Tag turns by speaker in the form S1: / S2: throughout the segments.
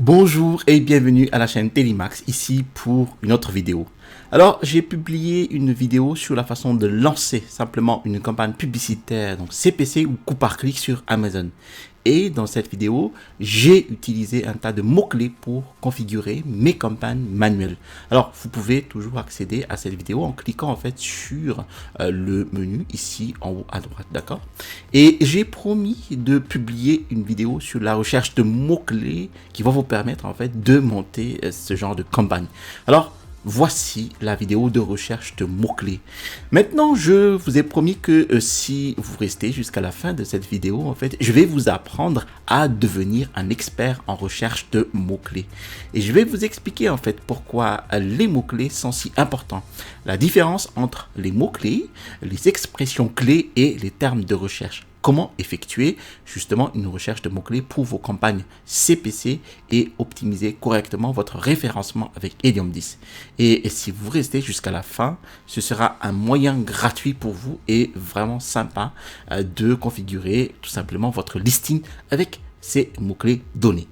S1: Bonjour et bienvenue à la chaîne Télémax, ici pour une autre vidéo. Alors, j'ai publié une vidéo sur la façon de lancer simplement une campagne publicitaire, donc CPC ou coup par clic sur Amazon. Et dans cette vidéo, j'ai utilisé un tas de mots-clés pour configurer mes campagnes manuelles. Alors, vous pouvez toujours accéder à cette vidéo en cliquant en fait sur le menu ici en haut à droite, d'accord? Et j'ai promis de publier une vidéo sur la recherche de mots-clés qui vont vous permettre en fait de monter ce genre de campagne. Alors, voici la vidéo de recherche de mots-clés. Maintenant, je vous ai promis que si vous restez jusqu'à la fin de cette vidéo, en fait, je vais vous apprendre à devenir un expert en recherche de mots-clés. Et je vais vous expliquer en fait pourquoi les mots-clés sont si importants. La différence entre les mots-clés, les expressions clés et les termes de recherche. Comment effectuer justement une recherche de mots-clés pour vos campagnes CPC et optimiser correctement votre référencement avec Helium 10. Et si vous restez jusqu'à la fin, ce sera un moyen gratuit pour vous et vraiment sympa de configurer tout simplement votre listing avec ces mots-clés donnés.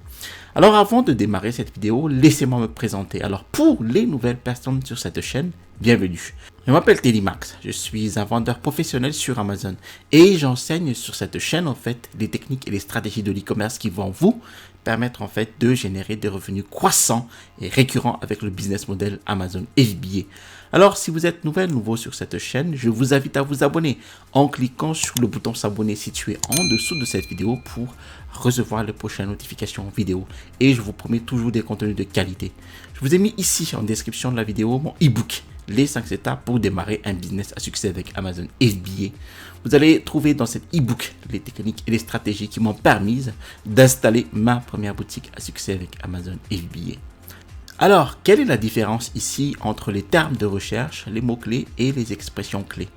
S1: Alors avant de démarrer cette vidéo, laissez-moi me présenter. Alors pour les nouvelles personnes sur cette chaîne, bienvenue. Je m'appelle Télémax, je suis un vendeur professionnel sur Amazon et j'enseigne sur cette chaîne en fait les techniques et les stratégies de l'e-commerce qui vont vous permettre en fait de générer des revenus croissants et récurrents avec le business model Amazon FBA. Alors si vous êtes nouveau sur cette chaîne, je vous invite à vous abonner en cliquant sur le bouton s'abonner situé en dessous de cette vidéo pour recevoir les prochaines notifications vidéo et je vous promets toujours des contenus de qualité. Je vous ai mis ici en description de la vidéo mon e-book, les 5 étapes pour démarrer un business à succès avec Amazon FBA. Vous allez trouver dans cet e-book les techniques et les stratégies qui m'ont permis d'installer ma première boutique à succès avec Amazon FBA. Alors, quelle est la différence ici entre les termes de recherche, les mots-clés et les expressions clés?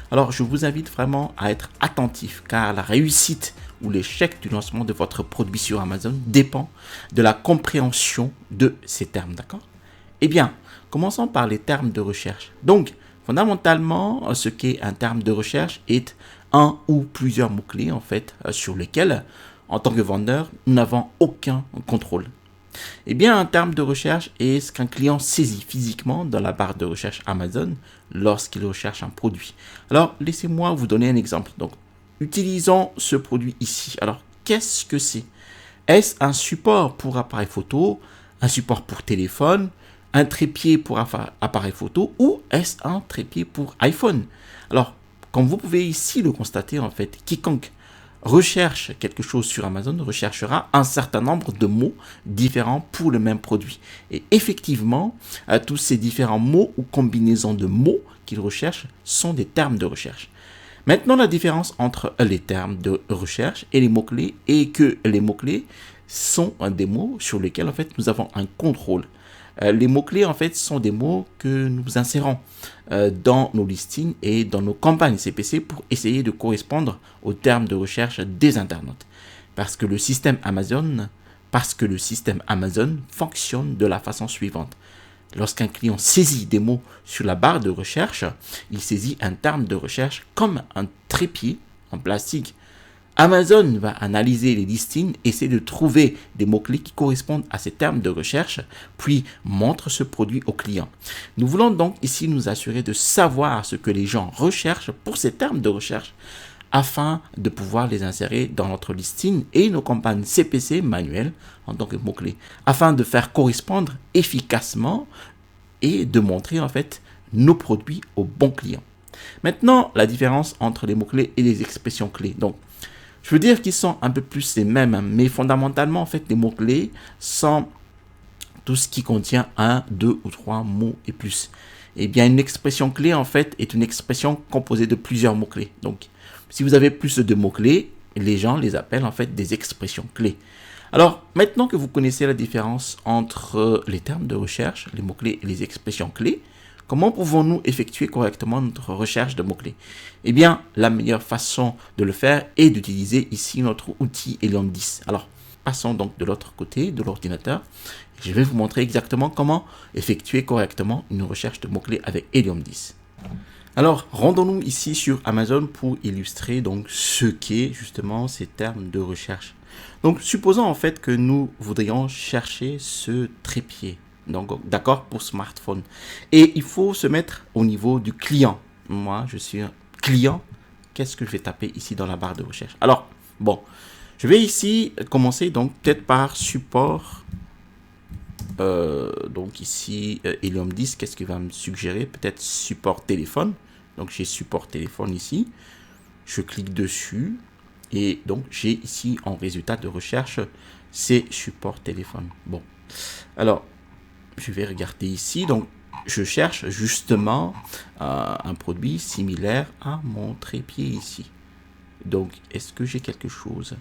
S1: Alors, je vous invite vraiment à être attentif car la réussite ou l'échec du lancement de votre produit sur Amazon dépend de la compréhension de ces termes, d'accord? Eh bien, commençons par les termes de recherche. Donc, fondamentalement, ce qu'est un terme de recherche est un ou plusieurs mots-clés en fait sur lesquels, en tant que vendeur, nous n'avons aucun contrôle. Eh bien, un terme de recherche est ce qu'un client saisit physiquement dans la barre de recherche Amazon lorsqu'il recherche un produit. Alors, laissez-moi vous donner un exemple. Donc, utilisons ce produit ici. Alors, qu'est-ce que c'est? Est-ce un support pour appareil photo, un support pour téléphone, un trépied pour appareil photo ou est-ce un trépied pour iPhone? Alors, comme vous pouvez ici le constater, en fait, quiconque recherche quelque chose sur Amazon recherchera un certain nombre de mots différents pour le même produit. Et effectivement, tous ces différents mots ou combinaisons de mots qu'il recherche sont des termes de recherche. Maintenant, la différence entre les termes de recherche et les mots-clés est que les mots-clés sont des mots sur lesquels en fait nous avons un contrôle. Les mots-clés, en fait, sont des mots que nous insérons dans nos listings et dans nos campagnes CPC pour essayer de correspondre aux termes de recherche des internautes. Parce que le système Amazon fonctionne de la façon suivante. Lorsqu'un client saisit des mots sur la barre de recherche, il saisit un terme de recherche comme un trépied en plastique. Amazon va analyser les listings, essayer de trouver des mots-clés qui correspondent à ces termes de recherche, puis montre ce produit au client. Nous voulons donc ici nous assurer de savoir ce que les gens recherchent pour ces termes de recherche afin de pouvoir les insérer dans notre listing et nos campagnes CPC manuelles en tant que mots-clés, afin de faire correspondre efficacement et de montrer en fait nos produits aux bons clients. Maintenant, la différence entre les mots-clés et les expressions clés. Donc, je veux dire qu'ils sont un peu plus les mêmes, mais fondamentalement, en fait, les mots-clés sont tout ce qui contient un, deux ou trois mots et plus. Eh bien, une expression clé, en fait, est une expression composée de plusieurs mots-clés. Donc, si vous avez plus de mots-clés, les gens les appellent, en fait, des expressions clés. Alors, maintenant que vous connaissez la différence entre les termes de recherche, les mots-clés et les expressions clés, comment pouvons-nous effectuer correctement notre recherche de mots-clés? Eh bien, la meilleure façon de le faire est d'utiliser ici notre outil Helium 10. Alors, passons donc de l'autre côté de l'ordinateur. Je vais vous montrer exactement comment effectuer correctement une recherche de mots-clés avec Helium 10. Alors, rendons-nous ici sur Amazon pour illustrer donc ce qu'est justement ces termes de recherche. Donc, supposons en fait que nous voudrions chercher ce trépied. Donc, d'accord, pour smartphone. Et il faut se mettre au niveau du client. Moi, je suis un client. Qu'est-ce que je vais taper ici dans la barre de recherche? Alors, bon, je vais ici commencer donc peut-être par support. Donc ici, Helium 10, qu'est-ce qu'il va me suggérer? Peut-être support téléphone. Donc j'ai support téléphone ici. Je clique dessus. Et donc j'ai ici en résultat de recherche, c'est support téléphone. Bon, alors je vais regarder ici. Donc je cherche justement un produit similaire à mon trépied ici. Donc est-ce que j'ai quelque chose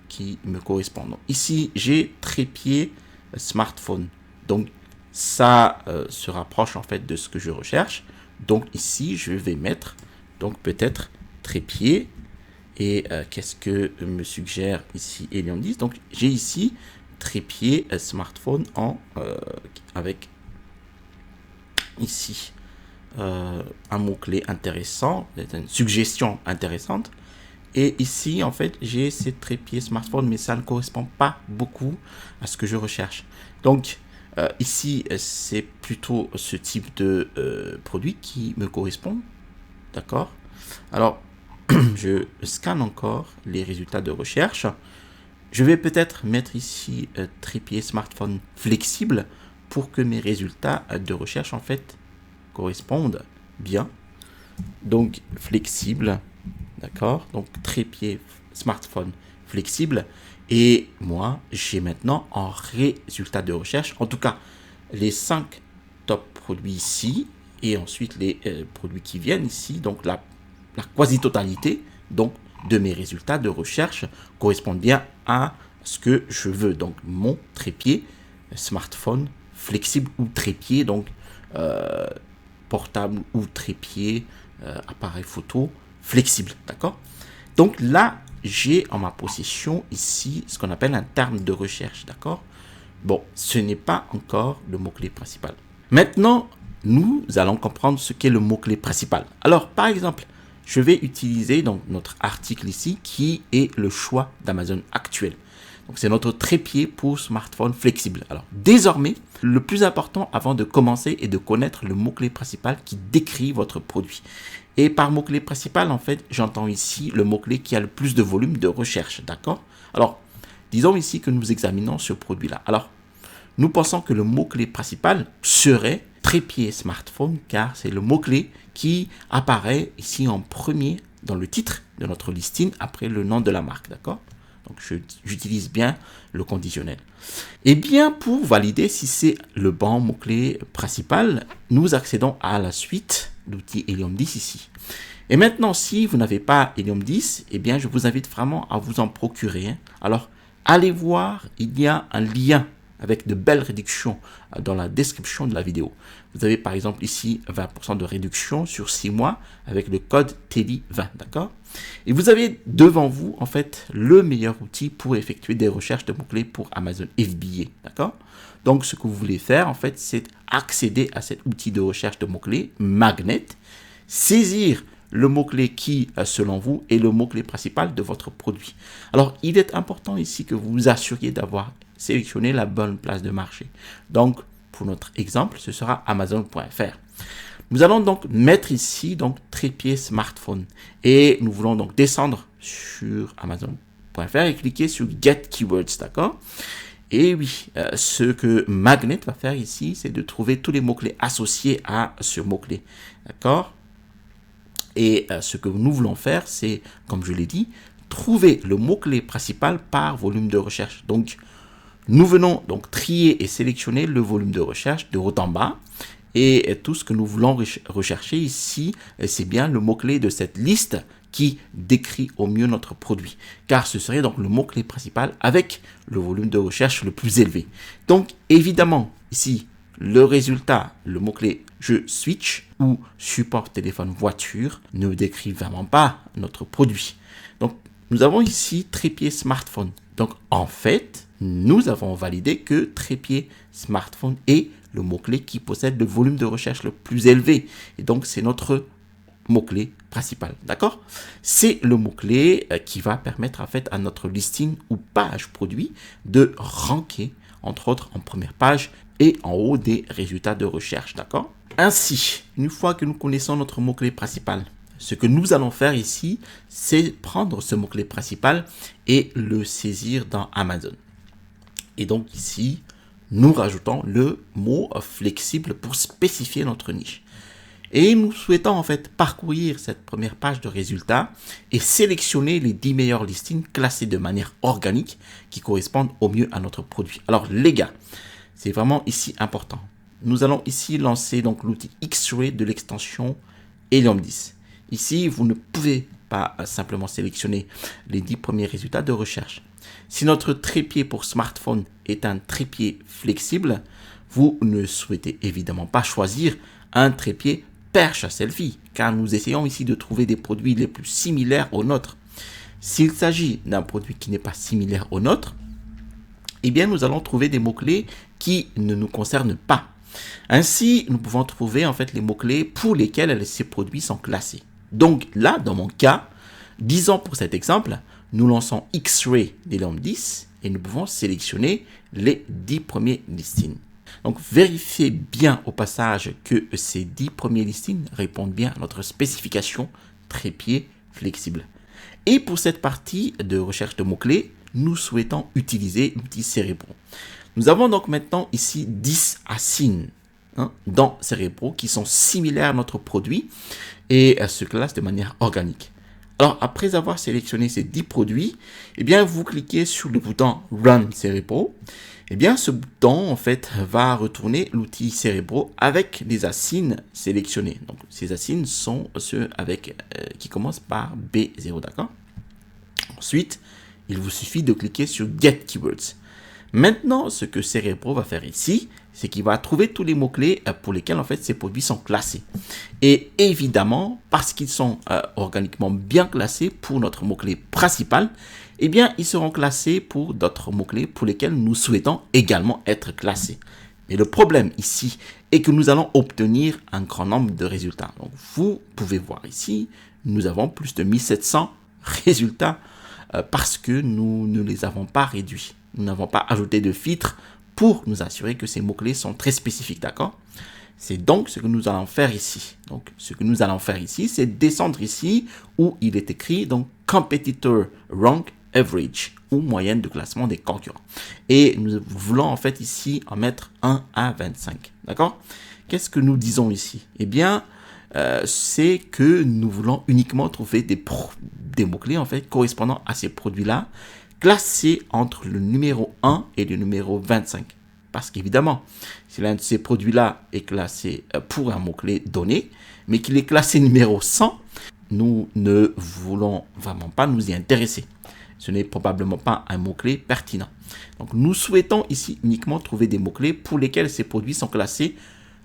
S1: qui me correspond? Donc, ici j'ai trépied smartphone. Donc ça se rapproche en fait de ce que je recherche. Donc ici je vais mettre donc peut-être trépied. Et qu'est-ce que me suggère ici Helium 10? Donc j'ai ici trépied smartphone avec ici un mot-clé intéressant, une suggestion intéressante. Et ici, en fait, j'ai ces trépieds smartphone, mais ça ne correspond pas beaucoup à ce que je recherche. Donc, ici, c'est plutôt ce type de produit qui me correspond. D'accord? Alors, je scanne encore les résultats de recherche. Je vais peut-être mettre ici trépied smartphone flexible pour que mes résultats de recherche, en fait, correspondent bien. Donc, flexible. D'accord, donc trépied smartphone flexible. Et moi, j'ai maintenant en résultat de recherche, en tout cas, les 5 top produits ici. Et ensuite, les produits qui viennent ici. Donc, la quasi-totalité donc, de mes résultats de recherche correspondent bien à ce que je veux. Donc, mon trépied smartphone flexible ou trépied, donc portable ou trépied, appareil photo flexible, d'accord? Donc là, j'ai en ma possession ici ce qu'on appelle un terme de recherche, d'accord? Bon, ce n'est pas encore le mot-clé principal. Maintenant, nous allons comprendre ce qu'est le mot-clé principal. Alors, par exemple, je vais utiliser donc notre article ici qui est le choix d'Amazon actuel. Donc, c'est notre trépied pour smartphone flexible. Alors, désormais, le plus important avant de commencer est de connaître le mot-clé principal qui décrit votre produit. Et par mot-clé principal, en fait, j'entends ici le mot-clé qui a le plus de volume de recherche, d'accord? Alors, disons ici que nous examinons ce produit-là. Alors, nous pensons que le mot-clé principal serait trépied smartphone, car c'est le mot-clé qui apparaît ici en premier dans le titre de notre listing après le nom de la marque, d'accord? Donc, j'utilise bien le conditionnel. Et bien, pour valider si c'est le bon mot-clé principal, nous accédons à la suite d'outils Helium 10 ici. Et maintenant, si vous n'avez pas Helium 10, eh bien, je vous invite vraiment à vous en procurer. Hein. Alors, allez voir, il y a un lien avec de belles réductions dans la description de la vidéo. Vous avez par exemple ici 20% de réduction sur 6 mois avec le code TELI20, d'accord? Et vous avez devant vous, en fait, le meilleur outil pour effectuer des recherches de mots-clés pour Amazon FBA, d'accord? Donc, ce que vous voulez faire, en fait, c'est accéder à cet outil de recherche de mots-clés, Magnet, saisir le mot-clé qui, selon vous, est le mot-clé principal de votre produit. Alors, il est important ici que vous vous assuriez d'avoir sélectionné la bonne place de marché. Donc, pour notre exemple, ce sera Amazon.fr. Nous allons donc mettre ici donc trépied smartphone et nous voulons donc descendre sur Amazon.fr et cliquer sur Get Keywords, d'accord? Et oui, ce que Magnet va faire ici, c'est de trouver tous les mots-clés associés à ce mot-clé, d'accord? Et ce que nous voulons faire, c'est, comme je l'ai dit, trouver le mot-clé principal par volume de recherche. Donc, nous venons donc trier et sélectionner le volume de recherche de haut en bas. Et tout ce que nous voulons rechercher ici, c'est bien le mot-clé de cette liste qui décrit au mieux notre produit. Car ce serait donc le mot-clé principal avec le volume de recherche le plus élevé. Donc, évidemment, ici, le résultat, le mot-clé « je switch » ou « support téléphone voiture » ne décrit vraiment pas notre produit. Donc, nous avons ici trépied smartphone. Donc, en fait, nous avons validé que trépied smartphone est le mot-clé qui possède le volume de recherche le plus élevé. Et donc, c'est notre mot-clé principal, d'accord? C'est le mot-clé qui va permettre en fait à notre listing ou page produit de ranker, entre autres, en première page et en haut des résultats de recherche, d'accord? Ainsi, une fois que nous connaissons notre mot-clé principal, ce que nous allons faire ici, c'est prendre ce mot-clé principal et le saisir dans Amazon. Et donc ici, nous rajoutons le mot flexible pour spécifier notre niche. Et nous souhaitons en fait parcourir cette première page de résultats et sélectionner les 10 meilleurs listings classés de manière organique qui correspondent au mieux à notre produit. Alors les gars, c'est vraiment ici important. Nous allons ici lancer donc l'outil X-Ray de l'extension Helium 10. Ici, vous ne pouvez pas simplement sélectionner les 10 premiers résultats de recherche. Si notre trépied pour smartphone est un trépied flexible, vous ne souhaitez évidemment pas choisir un trépied perche à selfie, car nous essayons ici de trouver des produits les plus similaires aux nôtres. S'il s'agit d'un produit qui n'est pas similaire au nôtre, eh bien nous allons trouver des mots-clés qui ne nous concernent pas. Ainsi, nous pouvons trouver en fait les mots-clés pour lesquels ces produits sont classés. Donc là, dans mon cas, disons pour cet exemple, nous lançons X-Ray d'Helium 10 et nous pouvons sélectionner les 10 premiers listings. Donc vérifiez bien au passage que ces 10 premiers listings répondent bien à notre spécification trépied flexible. Et pour cette partie de recherche de mots-clés, nous souhaitons utiliser l'outil Cerebro. Nous avons donc maintenant ici 10 acides dans Cerebro qui sont similaires à notre produit et se classent de manière organique. Alors, après avoir sélectionné ces 10 produits, eh bien, vous cliquez sur le bouton Run Cerebro. Eh bien, ce bouton, en fait, va retourner l'outil Cerebro avec les acides sélectionnés. Donc, ces acides sont ceux qui commencent par B0, d'accord? Ensuite, il vous suffit de cliquer sur Get Keywords. Maintenant, ce que Cerebro va faire ici, c'est qu'il va trouver tous les mots-clés pour lesquels en fait ces produits sont classés. Et évidemment, parce qu'ils sont organiquement bien classés pour notre mot-clé principal, eh bien, ils seront classés pour d'autres mots-clés pour lesquels nous souhaitons également être classés. Mais le problème ici est que nous allons obtenir un grand nombre de résultats. Donc, vous pouvez voir ici, nous avons plus de 1700 résultats parce que nous ne les avons pas réduits. Nous n'avons pas ajouté de filtres pour nous assurer que ces mots-clés sont très spécifiques, d'accord? C'est donc ce que nous allons faire ici. Donc, ce que nous allons faire ici, c'est descendre ici où il est écrit donc Competitor Rank Average ou moyenne de classement des concurrents. Et nous voulons en fait ici en mettre 1 à 25, d'accord? Qu'est-ce que nous disons ici? Eh bien, c'est que nous voulons uniquement trouver des mots-clés en fait correspondant à ces produits-là classés entre le numéro 1 et le numéro 25. Parce qu'évidemment, si l'un de ces produits-là est classé pour un mot-clé donné, mais qu'il est classé numéro 100, nous ne voulons vraiment pas nous y intéresser. Ce n'est probablement pas un mot-clé pertinent. Donc, nous souhaitons ici uniquement trouver des mots-clés pour lesquels ces produits sont classés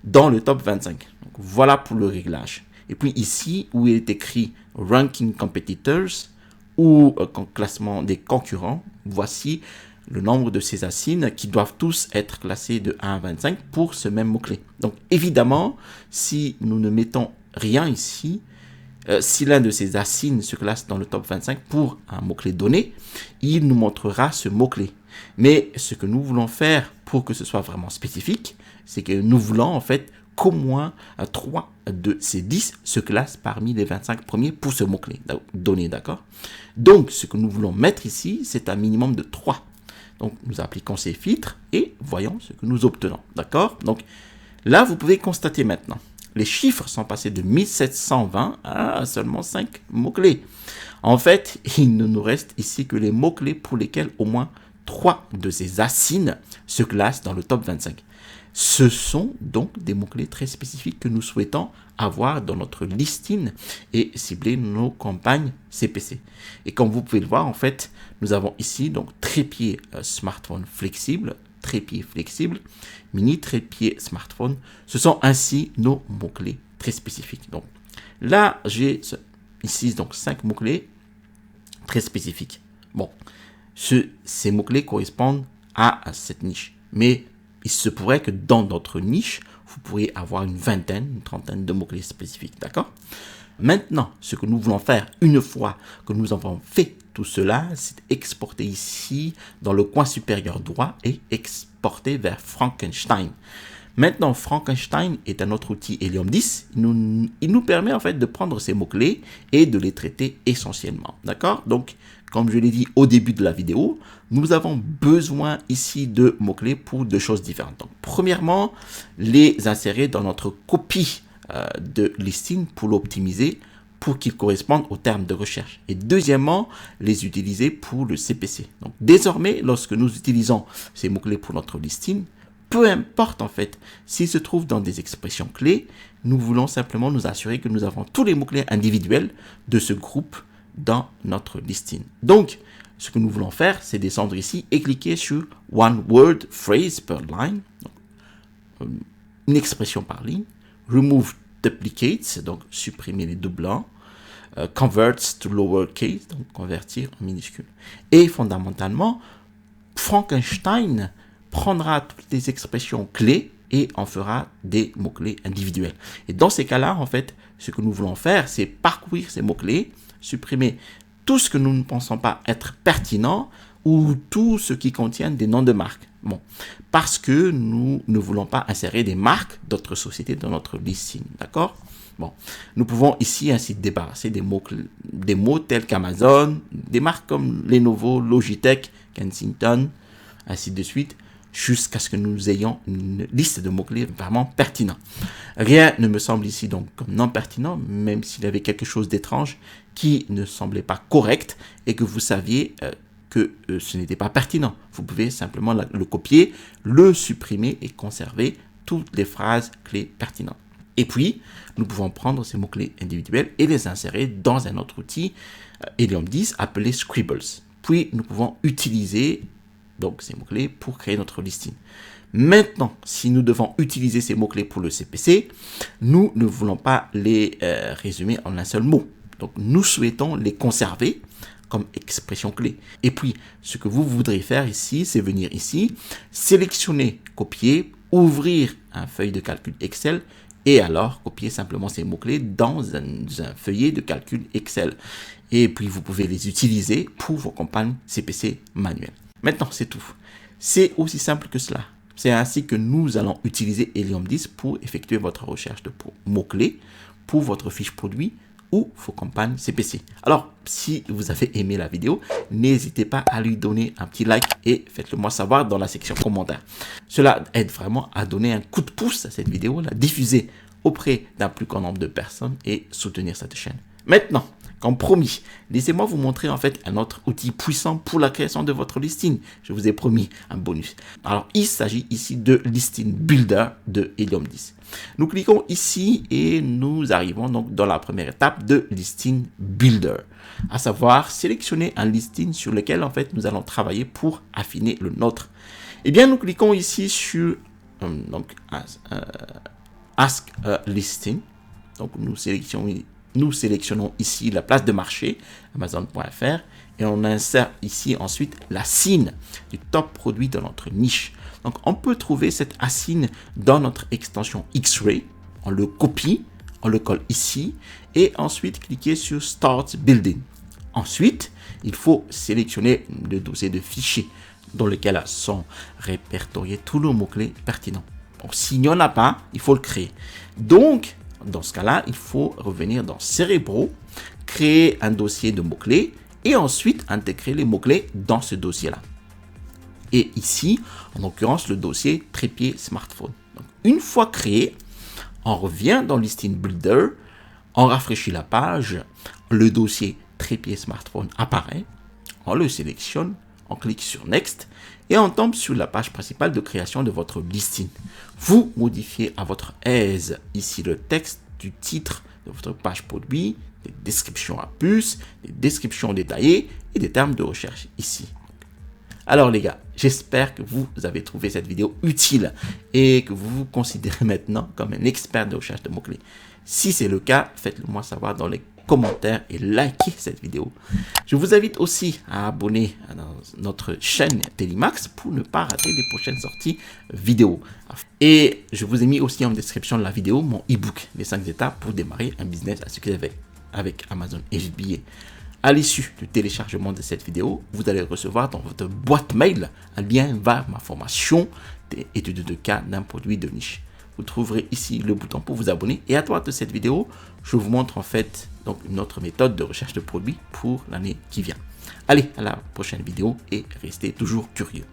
S1: dans le top 25. Donc, voilà pour le réglage. Et puis ici, où il est écrit Ranking Competitors, ou classement des concurrents, voici le nombre de ces acides qui doivent tous être classés de 1 à 25 pour ce même mot-clé. Donc évidemment, si nous ne mettons rien ici, si l'un de ces acides se classe dans le top 25 pour un mot-clé donné, il nous montrera ce mot-clé. Mais ce que nous voulons faire pour que ce soit vraiment spécifique, c'est que nous voulons en fait qu'au moins 3 de ces 10 se classent parmi les 25 premiers pour ce mot-clé donné, d'accord? Donc, ce que nous voulons mettre ici, c'est un minimum de 3. Donc, nous appliquons ces filtres et voyons ce que nous obtenons, d'accord? Donc, là, vous pouvez constater maintenant, les chiffres sont passés de 1720 à seulement 5 mots-clés. En fait, il ne nous reste ici que les mots-clés pour lesquels au moins 3 de ces acides se classent dans le top 25. Ce sont donc des mots-clés très spécifiques que nous souhaitons avoir dans notre listing et cibler nos campagnes CPC. Et comme vous pouvez le voir, en fait, nous avons ici donc trépied smartphone flexible, trépied flexible, mini trépied smartphone. Ce sont ainsi nos mots-clés très spécifiques. Donc là, j'ai ici donc 5 mots-clés très spécifiques. Bon, ces mots-clés correspondent à cette niche. Mais il se pourrait que dans notre niche, vous pourriez avoir une vingtaine, une trentaine de mots-clés spécifiques, d'accord? Maintenant, ce que nous voulons faire une fois que nous avons fait tout cela, c'est exporter ici dans le coin supérieur droit et exporter vers Frankenstein. Maintenant, Frankenstein est un autre outil Helium 10. Il nous permet en fait de prendre ces mots-clés et de les traiter essentiellement. D'accord? Donc, comme je l'ai dit au début de la vidéo, nous avons besoin ici de mots-clés pour deux choses différentes. Donc, premièrement, les insérer dans notre copie de listing pour l'optimiser pour qu'il corresponde aux termes de recherche. Et deuxièmement, les utiliser pour le CPC. Donc, désormais, lorsque nous utilisons ces mots-clés pour notre listing, peu importe en fait s'ils se trouvent dans des expressions clés, nous voulons simplement nous assurer que nous avons tous les mots-clés individuels de ce groupe dans notre listing. Donc, ce que nous voulons faire, c'est descendre ici et cliquer sur One Word Phrase per Line, donc, une expression par ligne, Remove Duplicates, donc supprimer les doublants, Converts to Lowercase, donc convertir en minuscule. Et fondamentalement, Frankenstein prendra toutes les expressions clés et en fera des mots-clés individuels. Et dans ces cas-là, en fait, ce que nous voulons faire, c'est parcourir ces mots-clés, supprimer tout ce que nous ne pensons pas être pertinent ou tout ce qui contient des noms de marques. Bon, parce que nous ne voulons pas insérer des marques d'autres sociétés dans notre listing, d'accord? Bon, nous pouvons ici ainsi débarrasser des mots tels qu'Amazon, des marques comme Lenovo, Logitech, Kensington, ainsi de suite, jusqu'à ce que nous ayons une liste de mots-clés vraiment pertinents. Rien ne me semble ici donc comme non pertinent, même s'il y avait quelque chose d'étrange qui ne semblait pas correct et que vous saviez que ce n'était pas pertinent. Vous pouvez simplement le copier, le supprimer et conserver toutes les phrases clés pertinentes. Et puis, nous pouvons prendre ces mots-clés individuels et les insérer dans un autre outil Helium 10 appelé Scribbles. Puis, nous pouvons utiliser donc ces mots-clés pour créer notre listing. Maintenant, si nous devons utiliser ces mots-clés pour le CPC, nous ne voulons pas les résumer en un seul mot. Donc, nous souhaitons les conserver comme expression clé. Et puis, ce que vous voudrez faire ici, c'est venir ici, sélectionner, copier, ouvrir un feuille de calcul Excel et alors copier simplement ces mots-clés dans un feuillet de calcul Excel. Et puis, vous pouvez les utiliser pour vos campagnes CPC manuelles. Maintenant, c'est tout. C'est aussi simple que cela. C'est ainsi que nous allons utiliser Helium 10 pour effectuer votre recherche de mots-clés pour votre fiche produit ou vos campagnes CPC. Alors, si vous avez aimé la vidéo, n'hésitez pas à lui donner un petit like et faites-le moi savoir dans la section commentaires. Cela aide vraiment à donner un coup de pouce à cette vidéo, la diffuser auprès d'un plus grand nombre de personnes et soutenir cette chaîne. Maintenant, comme promis, laissez-moi vous montrer en fait un autre outil puissant pour la création de votre listing. Je vous ai promis un bonus. Alors, il s'agit ici de Listing Builder de Helium 10. Nous cliquons ici et nous arrivons donc dans la première étape de Listing Builder, à savoir sélectionner un listing sur lequel en fait nous allons travailler pour affiner le nôtre. Eh bien, nous cliquons ici sur Ask a Listing. Donc, nous sélectionnons ici la place de marché, Amazon.fr, et on insère ici ensuite la SIN du top produit de notre niche. Donc, on peut trouver cette ASIN dans notre extension X-Ray. On le copie, on le colle ici, et ensuite cliquer sur Start Building. Ensuite, il faut sélectionner le dossier de fichiers dans lequel sont répertoriés tous les mots-clés pertinents. Bon, s'il n'y en a pas, il faut le créer. Donc, dans ce cas-là, il faut revenir dans Cerebro, créer un dossier de mots-clés et ensuite intégrer les mots-clés dans ce dossier-là. Et ici, en l'occurrence, le dossier trépied smartphone. Donc, une fois créé, on revient dans Listing Builder, on rafraîchit la page, le dossier trépied smartphone apparaît, on le sélectionne, on clique sur Next et on tombe sur la page principale de création de votre listing. Vous modifiez à votre aise ici le texte du titre de votre page produit, des descriptions à puce, des descriptions détaillées et des termes de recherche ici. Alors les gars, j'espère que vous avez trouvé cette vidéo utile et que vous vous considérez maintenant comme un expert de recherche de mots-clés. Si c'est le cas, faites-le moi savoir dans les commentaires et likez cette vidéo. Je vous invite aussi à abonner à notre chaîne Tellimax pour ne pas rater les prochaines sorties vidéo. Et je vous ai mis aussi en description de la vidéo mon e-book, les 5 étapes pour démarrer un business à succès avec. avec Amazon FBA. À l'issue du téléchargement de cette vidéo, vous allez recevoir dans votre boîte mail un lien vers ma formation des études de cas d'un produit de niche. Vous trouverez ici le bouton pour vous abonner et à travers de cette vidéo, je vous montre en fait donc une autre méthode de recherche de produits pour l'année qui vient. Allez, à la prochaine vidéo et restez toujours curieux.